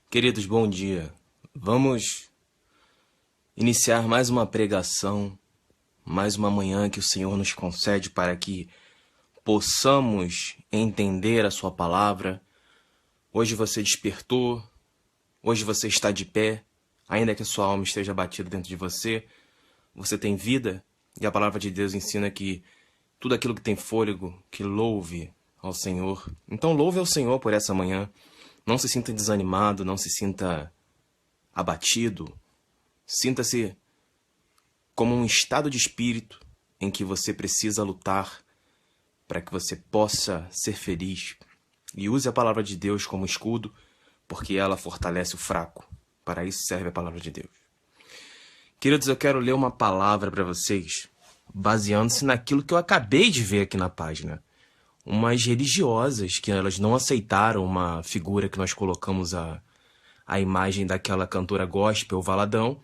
Queridos, bom dia. Vamos iniciar mais uma pregação, mais uma manhã que o Senhor nos concede para que possamos entender a sua palavra. Hoje você despertou, hoje você está de pé, ainda que a sua alma esteja batida dentro de você, você tem vida e a palavra de Deus ensina que tudo aquilo que tem fôlego, que louve ao Senhor. Então louve ao Senhor por essa manhã. Não se sinta desanimado, não se sinta abatido. Sinta-se como um estado de espírito em que você precisa lutar para que você possa ser feliz. E use a palavra de Deus como escudo, porque ela fortalece o fraco. Para isso serve a palavra de Deus. Queridos, eu quero ler uma palavra para vocês, baseando-se naquilo que eu acabei de ver aqui na página. Umas religiosas que elas não aceitaram uma figura que nós colocamos a imagem daquela cantora gospel, Valadão,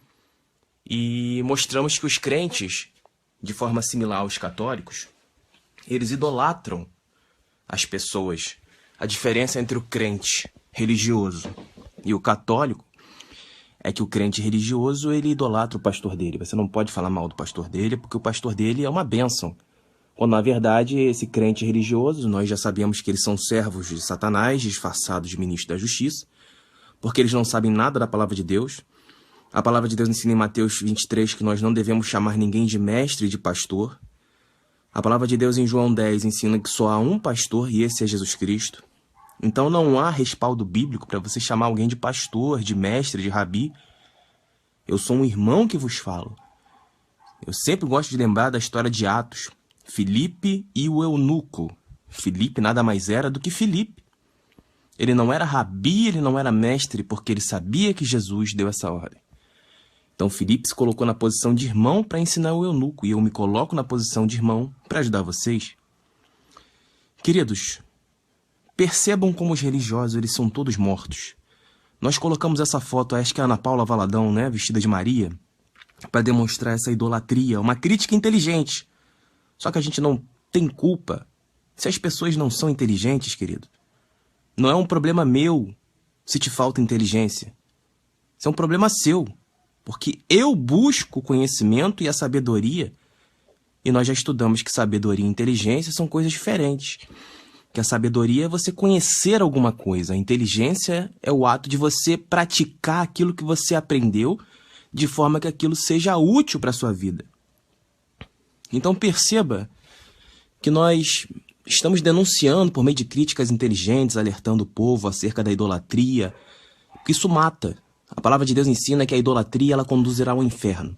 e mostramos que os crentes, de forma similar aos católicos, eles idolatram as pessoas. A diferença entre o crente religioso e o católico é que o crente religioso, ele idolatra o pastor dele. Você não pode falar mal do pastor dele, porque o pastor dele é uma bênção. Quando, na verdade, esse crente religioso, nós já sabemos que eles são servos de Satanás, disfarçados de ministros da justiça, porque eles não sabem nada da palavra de Deus. A palavra de Deus ensina em Mateus 23 que nós não devemos chamar ninguém de mestre e de pastor. A palavra de Deus em João 10 ensina que só há um pastor e esse é Jesus Cristo. Então não há respaldo bíblico para você chamar alguém de pastor, de mestre, de rabi. Eu sou um irmão que vos falo. Eu sempre gosto de lembrar da história de Atos. Filipe e o eunuco. Filipe nada mais era do que Filipe. Ele não era rabi, ele não era mestre, porque ele sabia que Jesus deu essa ordem. Então Filipe se colocou na posição de irmão para ensinar o eunuco, e eu me coloco na posição de irmão para ajudar vocês. Queridos, percebam como os religiosos eles são todos mortos. Nós colocamos essa foto, acho que é a Ana Paula Valadão, né, vestida de Maria, para demonstrar essa idolatria, uma crítica inteligente. Só que a gente não tem culpa se as pessoas não são inteligentes, querido. Não é um problema meu se te falta inteligência. Isso é um problema seu. Porque eu busco o conhecimento e a sabedoria. E nós já estudamos que sabedoria e inteligência são coisas diferentes. Que a sabedoria é você conhecer alguma coisa. A inteligência é o ato de você praticar aquilo que você aprendeu de forma que aquilo seja útil para a sua vida. Então perceba que nós estamos denunciando por meio de críticas inteligentes, alertando o povo acerca da idolatria, porque isso mata. A palavra de Deus ensina que a idolatria ela conduzirá ao inferno.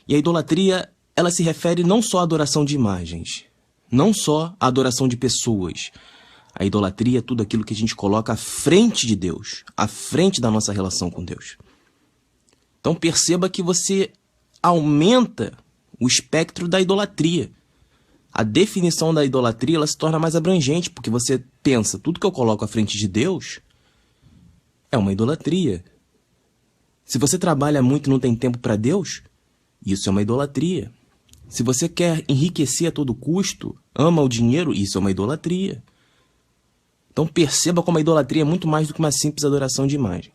E a idolatria ela se refere não só à adoração de imagens, não só à adoração de pessoas. A idolatria é tudo aquilo que a gente coloca à frente de Deus, à frente da nossa relação com Deus. Então perceba que você aumenta o espectro da idolatria. A definição da idolatria ela se torna mais abrangente, porque você pensa, tudo que eu coloco à frente de Deus é uma idolatria. Se você trabalha muito e não tem tempo para Deus, isso é uma idolatria. Se você quer enriquecer a todo custo, ama o dinheiro, isso é uma idolatria. Então perceba como a idolatria é muito mais do que uma simples adoração de imagem.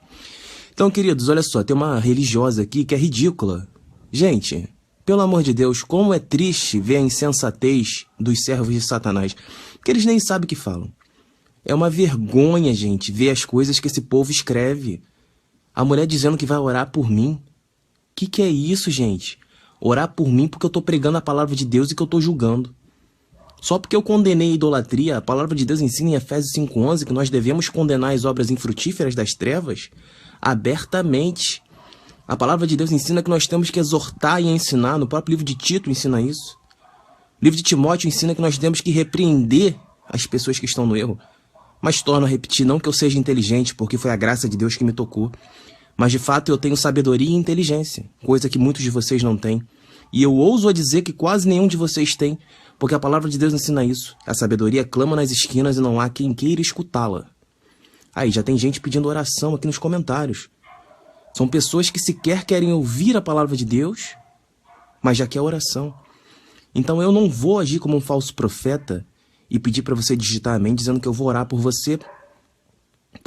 Então, queridos, olha só, tem uma religiosa aqui que é ridícula. Gente, pelo amor de Deus, como é triste ver a insensatez dos servos de Satanás, porque eles nem sabem o que falam. É uma vergonha, gente, ver as coisas que esse povo escreve. A mulher dizendo que vai orar por mim. Que é isso, gente? Orar por mim porque eu estou pregando a palavra de Deus e que eu estou julgando. Só porque eu condenei a idolatria, a palavra de Deus ensina em Efésios 5:11 que nós devemos condenar as obras infrutíferas das trevas abertamente. A palavra de Deus ensina que nós temos que exortar e ensinar. No próprio livro de Tito ensina isso. O livro de Timóteo ensina que nós temos que repreender as pessoas que estão no erro. Mas torno a repetir, não que eu seja inteligente, porque foi a graça de Deus que me tocou. Mas de fato eu tenho sabedoria e inteligência, coisa que muitos de vocês não têm. E eu ouso a dizer que quase nenhum de vocês tem, porque a palavra de Deus ensina isso. A sabedoria clama nas esquinas e não há quem queira escutá-la. Aí já tem gente pedindo oração aqui nos comentários. São pessoas que sequer querem ouvir a palavra de Deus, mas já quer oração. Então eu não vou agir como um falso profeta e pedir para você digitar amém dizendo que eu vou orar por você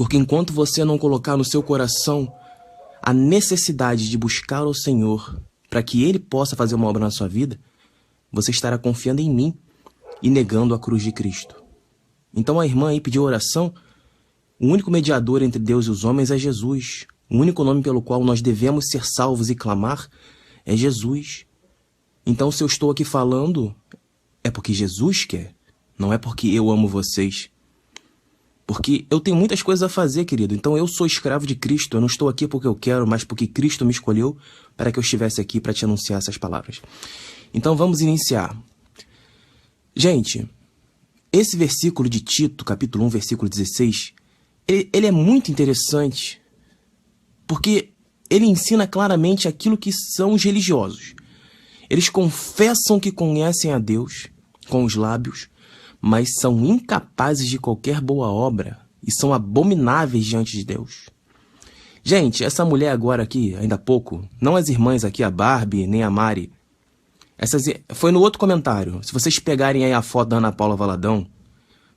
Porque enquanto você não colocar no seu coração a necessidade de buscar o Senhor para que Ele possa fazer uma obra na sua vida, você estará confiando em mim e negando a cruz de Cristo. Então a irmã aí pediu oração. O único mediador entre Deus e os homens é Jesus. O único nome pelo qual nós devemos ser salvos e clamar é Jesus. Então se eu estou aqui falando, é porque Jesus quer, não é porque eu amo vocês. Porque eu tenho muitas coisas a fazer, querido. Então eu sou escravo de Cristo. Eu não estou aqui porque eu quero, mas porque Cristo me escolheu para que eu estivesse aqui para te anunciar essas palavras. Então vamos iniciar. Gente, esse versículo de Tito, capítulo 1, versículo 16, ele é muito interessante, porque ele ensina claramente aquilo que são os religiosos. Eles confessam que conhecem a Deus com os lábios, mas são incapazes de qualquer boa obra e são abomináveis diante de Deus. Gente, essa mulher agora aqui, ainda há pouco, não as irmãs aqui, a Barbie nem a Mari, foi no outro comentário. Se vocês pegarem aí a foto da Ana Paula Valadão,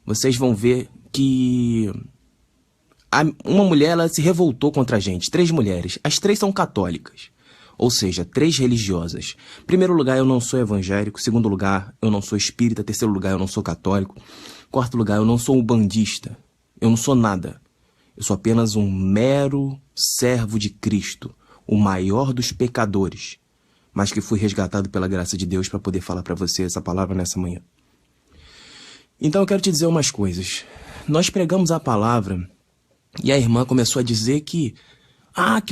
vocês vão ver que uma mulher ela se revoltou contra a gente. 3 mulheres. As 3 são católicas. Ou seja, 3 religiosas. Em primeiro lugar, eu não sou evangélico. Segundo lugar, eu não sou espírita. Terceiro lugar, eu não sou católico. Quarto lugar, eu não sou umbandista. Eu não sou nada. Eu sou apenas um mero servo de Cristo, o maior dos pecadores, mas que fui resgatado pela graça de Deus para poder falar para você essa palavra nessa manhã. Então eu quero te dizer umas coisas. Nós pregamos a palavra e a irmã começou a dizer que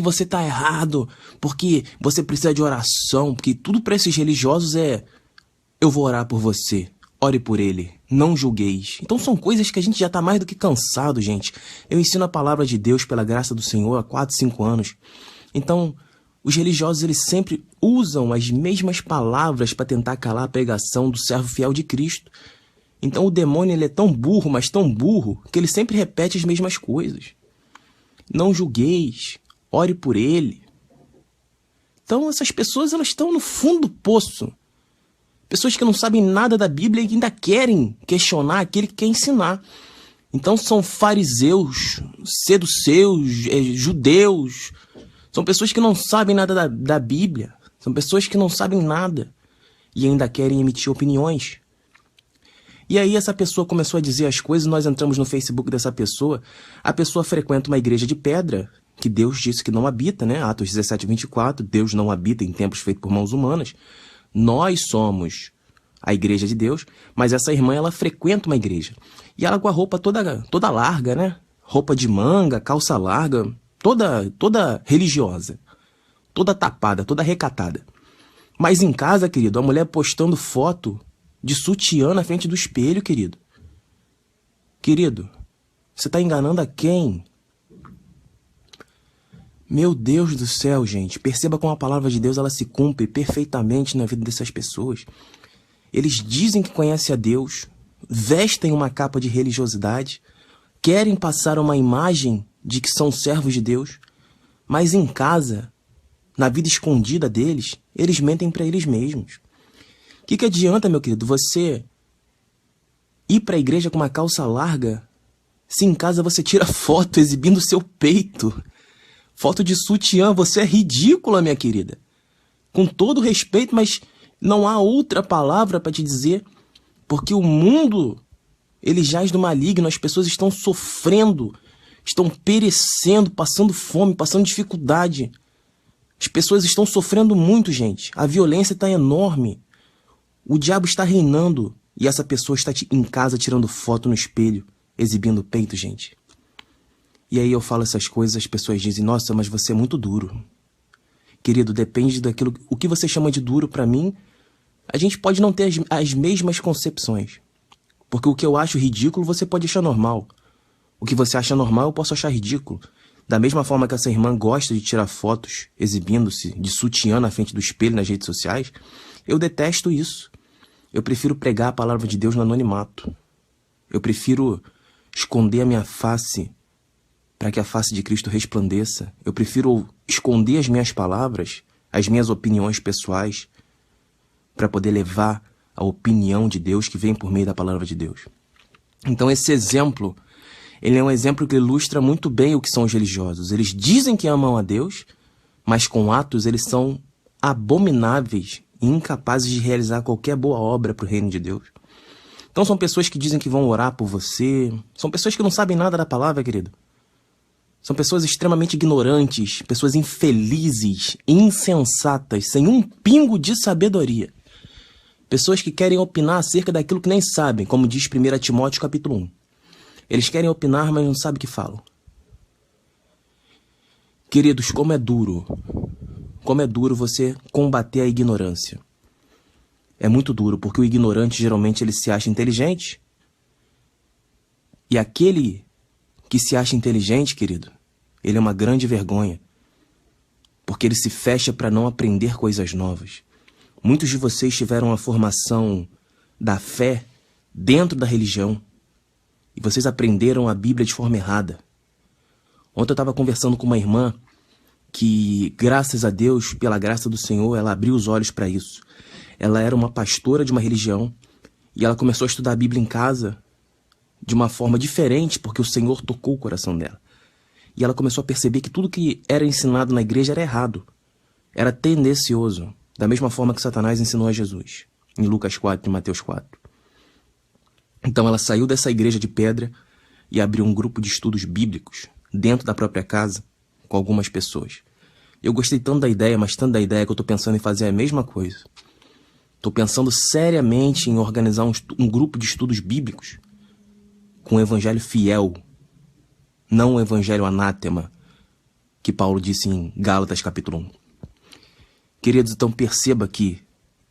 você tá errado, porque você precisa de oração, porque tudo para esses religiosos é: eu vou orar por você, ore por ele, não julgueis. Então são coisas que a gente já tá mais do que cansado, gente. Eu ensino a palavra de Deus pela graça do Senhor há 4, 5 anos. Então, os religiosos, eles sempre usam as mesmas palavras para tentar calar a pregação do servo fiel de Cristo. Então o demônio, ele é tão burro, mas tão burro, que ele sempre repete as mesmas coisas. Não julgueis, ore por ele. Então essas pessoas, elas estão no fundo do poço. Pessoas que não sabem nada da Bíblia e que ainda querem questionar aquele que quer ensinar. Então são fariseus, seduceus, judeus. São pessoas que não sabem nada da Bíblia. São pessoas que não sabem nada e ainda querem emitir opiniões. E aí essa pessoa começou a dizer as coisas, nós entramos no Facebook dessa pessoa. A pessoa frequenta uma igreja de pedra, que Deus disse que não habita, né? Atos 17, 24, Deus não habita em templos feitos por mãos humanas. Nós somos a igreja de Deus, mas essa irmã, ela frequenta uma igreja. E ela com a roupa toda larga, né? Roupa de manga, calça larga, toda religiosa. Toda tapada, toda recatada. Mas em casa, querido, a mulher postando foto de sutiã na frente do espelho, querido. Querido, você está enganando a quem? Meu Deus do céu, gente. Perceba como a palavra de Deus ela se cumpre perfeitamente na vida dessas pessoas. Eles dizem que conhecem a Deus, vestem uma capa de religiosidade, querem passar uma imagem de que são servos de Deus, mas em casa, na vida escondida deles, eles mentem para eles mesmos. O que adianta, meu querido, você ir para a igreja com uma calça larga, se em casa você tira foto exibindo o seu peito? Foto de sutiã, você é ridícula, minha querida. Com todo respeito, mas não há outra palavra para te dizer, porque o mundo, ele jaz do maligno, as pessoas estão sofrendo, estão perecendo, passando fome, passando dificuldade. As pessoas estão sofrendo muito, gente. A violência está enorme. O diabo está reinando e essa pessoa está em casa tirando foto no espelho, exibindo o peito, gente. E aí eu falo essas coisas, as pessoas dizem: nossa, mas você é muito duro. Querido, depende daquilo. O que você chama de duro para mim, a gente pode não ter as mesmas concepções. Porque o que eu acho ridículo, você pode achar normal. O que você acha normal, eu posso achar ridículo. Da mesma forma que essa irmã gosta de tirar fotos exibindo-se de sutiã na frente do espelho nas redes sociais, eu detesto isso. Eu prefiro pregar a palavra de Deus no anonimato. Eu prefiro esconder a minha face para que a face de Cristo resplandeça. Eu prefiro esconder as minhas palavras, as minhas opiniões pessoais, para poder levar a opinião de Deus que vem por meio da palavra de Deus. Então esse exemplo ele é um exemplo que ilustra muito bem o que são os religiosos. Eles dizem que amam a Deus, mas com atos eles são abomináveis e incapazes de realizar qualquer boa obra para o reino de Deus. Então são pessoas que dizem que vão orar por você, são pessoas que não sabem nada da palavra, querido. São pessoas extremamente ignorantes, pessoas infelizes, insensatas, sem um pingo de sabedoria. Pessoas que querem opinar acerca daquilo que nem sabem, como diz 1 Timóteo capítulo 1. Eles querem opinar, mas não sabem o que falam. Queridos, como é duro você combater a ignorância. É muito duro, porque o ignorante geralmente ele se acha inteligente. E aquele que se acha inteligente, querido, ele é uma grande vergonha, porque ele se fecha para não aprender coisas novas. Muitos de vocês tiveram a formação da fé dentro da religião, e vocês aprenderam a Bíblia de forma errada. Ontem eu estava conversando com uma irmã que, graças a Deus, pela graça do Senhor, ela abriu os olhos para isso. Ela era uma pastora de uma religião e ela começou a estudar a Bíblia em casa de uma forma diferente, porque o Senhor tocou o coração dela. E ela começou a perceber que tudo que era ensinado na igreja era errado, era tendencioso, da mesma forma que Satanás ensinou a Jesus, em Lucas 4 e Mateus 4. Então ela saiu dessa igreja de pedra e abriu um grupo de estudos bíblicos dentro da própria casa com algumas pessoas. Eu gostei tanto da ideia, mas tanto da ideia que eu estou pensando em fazer a mesma coisa. Estou pensando seriamente em organizar um grupo de estudos bíblicos com o evangelho fiel, não o evangelho anátema, que Paulo disse em Gálatas capítulo 1. Queridos, então perceba que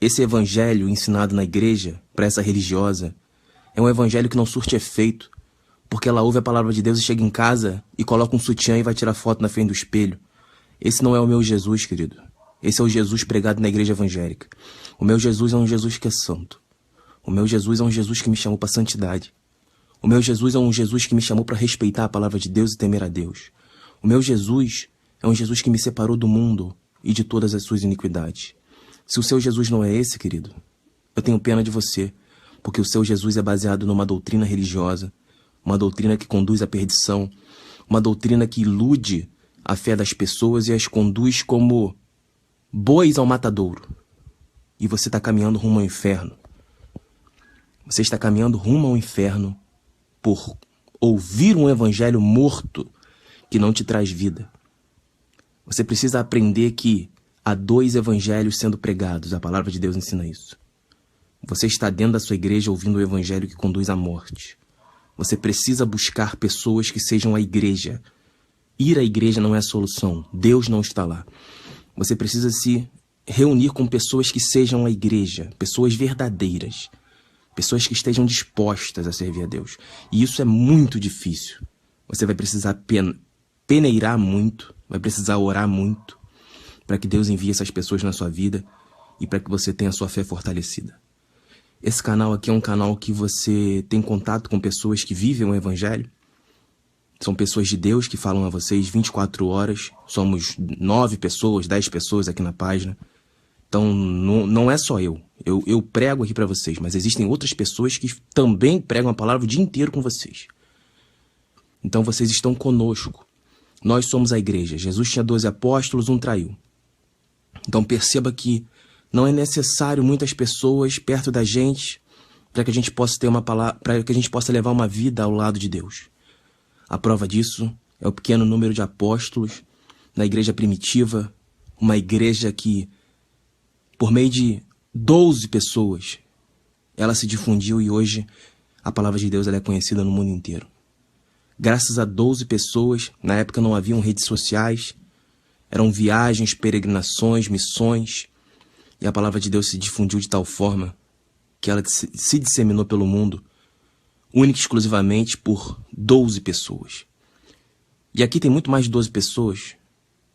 esse evangelho ensinado na igreja, para essa religiosa, é um evangelho que não surte efeito, porque ela ouve a palavra de Deus e chega em casa e coloca um sutiã e vai tirar foto na frente do espelho. Esse não é o meu Jesus, querido. Esse é o Jesus pregado na igreja evangélica. O meu Jesus é um Jesus que é santo. O meu Jesus é um Jesus que me chamou para santidade. O meu Jesus é um Jesus que me chamou para respeitar a palavra de Deus e temer a Deus. O meu Jesus é um Jesus que me separou do mundo e de todas as suas iniquidades. Se o seu Jesus não é esse, querido, eu tenho pena de você, porque o seu Jesus é baseado numa doutrina religiosa, uma doutrina que conduz à perdição, uma doutrina que ilude a fé das pessoas e as conduz como bois ao matadouro. E você está caminhando rumo ao inferno. Você está caminhando rumo ao inferno por ouvir um evangelho morto que não te traz vida. Você precisa aprender que há 2 evangelhos sendo pregados. A palavra de Deus ensina isso. Você está dentro da sua igreja ouvindo o evangelho que conduz à morte. Você precisa buscar pessoas que sejam a igreja. Ir à igreja não é a solução. Deus não está lá. Você precisa se reunir com pessoas que sejam a igreja, pessoas verdadeiras, pessoas que estejam dispostas a servir a Deus. E isso é muito difícil. Você vai precisar peneirar muito, vai precisar orar muito para que Deus envie essas pessoas na sua vida e para que você tenha a sua fé fortalecida. Esse canal aqui é um canal que você tem contato com pessoas que vivem o evangelho. São pessoas de Deus que falam a vocês 24 horas. Somos 9 pessoas, 10 pessoas aqui na página. Então não é só eu. Eu prego aqui para vocês, mas existem outras pessoas que também pregam a palavra o dia inteiro com vocês. Então vocês estão conosco. Nós somos a igreja. Jesus tinha 12 apóstolos, um traiu. Então perceba que não é necessário muitas pessoas perto da gente para que a gente possa ter uma palavra, para que a gente possa levar uma vida ao lado de Deus. A prova disso é o pequeno número de apóstolos na igreja primitiva, uma igreja que, por meio de 12 pessoas, ela se difundiu e hoje a palavra de Deus ela é conhecida no mundo inteiro. Graças a 12 pessoas, na época não haviam redes sociais, eram viagens, peregrinações, missões, e a palavra de Deus se difundiu de tal forma que ela se disseminou pelo mundo, única e exclusivamente por 12 pessoas. E aqui tem muito mais de 12 pessoas,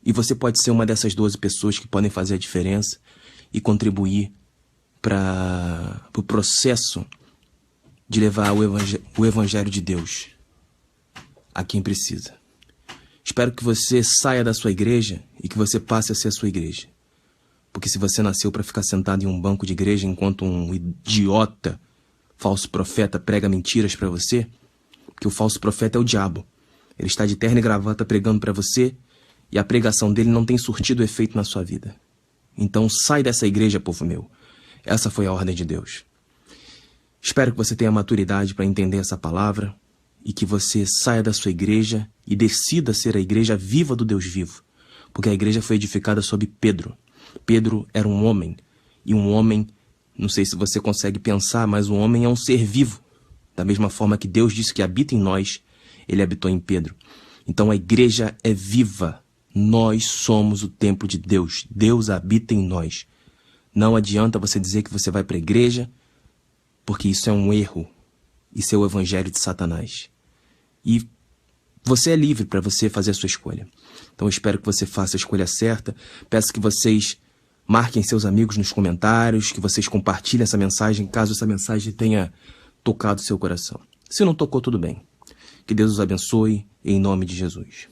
e você pode ser uma dessas 12 pessoas que podem fazer a diferença e contribuir para o processo de levar o evangelho de Deus a quem precisa. Espero que você saia da sua igreja e que você passe a ser a sua igreja. Porque se você nasceu para ficar sentado em um banco de igreja enquanto um idiota, falso profeta, prega mentiras para você, Porque o falso profeta é o diabo. Ele está de terno e gravata pregando para você e a pregação dele não tem surtido efeito na sua vida. Então sai dessa igreja, povo meu. Essa foi a ordem de Deus. Espero que você tenha maturidade para entender essa palavra e que você saia da sua igreja e decida ser a igreja viva do Deus vivo. Porque a igreja foi edificada sob Pedro. Pedro era um homem. E um homem, não sei se você consegue pensar, mas um homem é um ser vivo. Da mesma forma que Deus disse que habita em nós, ele habitou em Pedro. Então a igreja é viva. Nós somos o templo de Deus. Deus habita em nós. Não adianta você dizer que você vai para a igreja, porque isso é um erro. Isso é o evangelho de Satanás. E você é livre para você fazer a sua escolha. Então eu espero que você faça a escolha certa. Peço que vocês marquem seus amigos nos comentários, que vocês compartilhem essa mensagem, caso essa mensagem tenha tocado seu coração. Se não tocou, tudo bem. Que Deus os abençoe, em nome de Jesus.